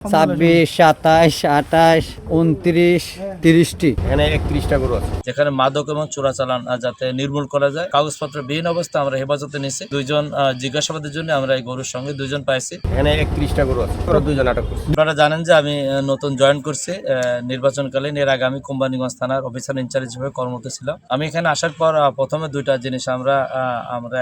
26, 27, 28, 29, 30টি। এখানে 31টা গরু আছে, যেখানে মাদক এবং চোরাচালান যাতে নির্মূল করা যায়। কাগজপত্র বিহীন অবস্থা আমরা হেফাজতে নিয়েছি। দুইজন জিজ্ঞাসাবাদের জন্য আমরা এই গরুর সঙ্গে দুইজন পাইছি। এখানে 31টা গরু আছে, দুইজন আটক করছি। আপনারা জানেন যে আমি নতুন জয়েন করছি নির্বাচনকালীন। এর আগে আমি কোম্পানিগঞ্জ থানার অফিসার ইনচার্জ হিসেবে কর্মরত ছিলাম। আমি এখানে আসার পর প্রথমে দুইটা জিনিস আমরা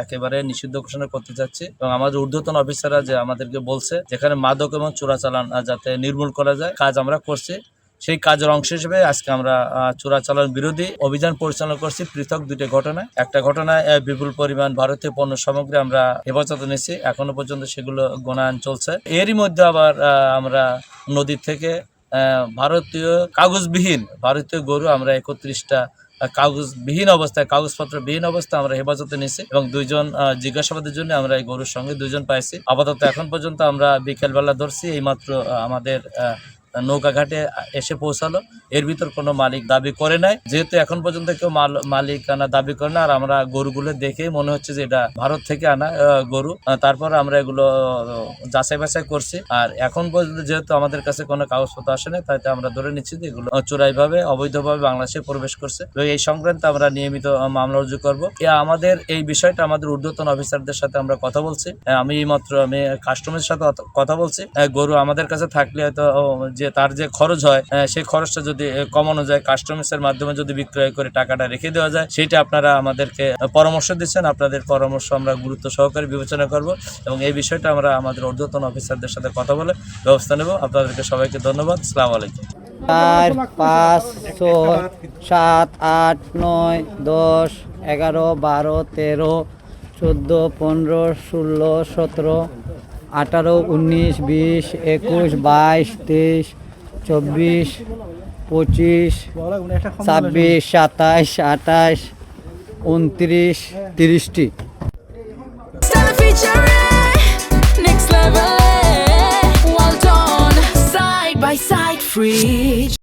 একেবারে নিষিদ্ধ ঘোষণা করতে চাচ্ছি এবং আমাদের ঊর্ধ্বতন অফিসাররা যে আমাদেরকে বলছে যেখানে মাদক এবং চোরাচালান যাতে নির্মূল করা যায় কাজ আমরা করছি। সেই কাজের অংশ হিসেবে আজকে আমরা চোরাচালান বিরোধী অভিযান পরিচালনা করছি। পৃথক দুটি ঘটনায়, একটা ঘটনায় বিপুল পরিমাণ ভারতীয় পণ্য সামগ্রী আমরা হেফাজতে নিয়েছি। এখনো পর্যন্ত সেগুলো গণায়ন চলছে। এরই মধ্যে আবার আমরা নদীর থেকে ভারতীয় গরু আমরা 31টা কাগজবিহীন অবস্থায়, কাগজপত্রবিহীন অবস্থায় আমরা হেফাজতে নিয়েছি এবং দুইজন জিজ্ঞাসাবাদের জন্য আমরা এই গরুর সঙ্গে দুইজন পাইছি। আপাতত এখন পর্যন্ত আমরা বিকেলবেলা ধরছি, এইমাত্র আমাদের নৌকাঘাটে এসে পৌঁছালো। এর ভিতর কোনো মালিক দাবি করে নাই, যেহেতু এখন পর্যন্ত কেউ মালিকানা দাবি করে না। আর আমরা গরুগুলো দেখেই মনে হচ্ছে যে এটা ভারত থেকে আনা গরু। তারপর আমরা এগুলো যাচাই বাছাই করছি। আর এখন পর্যন্ত যেহেতু আমাদের কাছে কোনো কাগজপত্র আসে না, তাই আমরা ধরে নিচ্ছি যে এগুলো চোরাইভাবে অবৈধভাবে বাংলাদেশে প্রবেশ করছে। তো এই সংক্রান্তে আমরা নিয়মিত মামলা রুজু করবো। আমাদের এই বিষয়টা আমাদের ঊর্ধ্বতন অফিসারদের সাথে আমরা কথা বলছি। আমি কাস্টমারের সাথে কথা বলছি। গরু আমাদের কাছে থাকলে হয়তো যে তার যে খরচ হয় সেই খরচটা যদি কমানো যায়, কাস্টমার্সের মাধ্যমে যদি বিক্রয় করে টাকাটা রেখে দেওয়া যায়, সেটা আপনারা আমাদেরকে পরামর্শ দিচ্ছেন। আপনাদের পরামর্শ আমরা গুরুত্ব সহকারে বিবেচনা করব এবং এই বিষয়টা আমরা আমাদের ঊর্ধ্বতন অফিসারদের সাথে কথা বলে ব্যবস্থা নেব। আপনাদেরকে সবাইকে ধন্যবাদ। আসসালামু আলাইকুম। 4, 5, 6, 7, 8, 9, 10, 11, 12, 13, 14, 15, 16, 17, 18, 19, 20, 21, 22, 23, 24, 25, 26, 27, 28, 29, 30টি। Stella featuring next level. Well done, side by side, Fridge.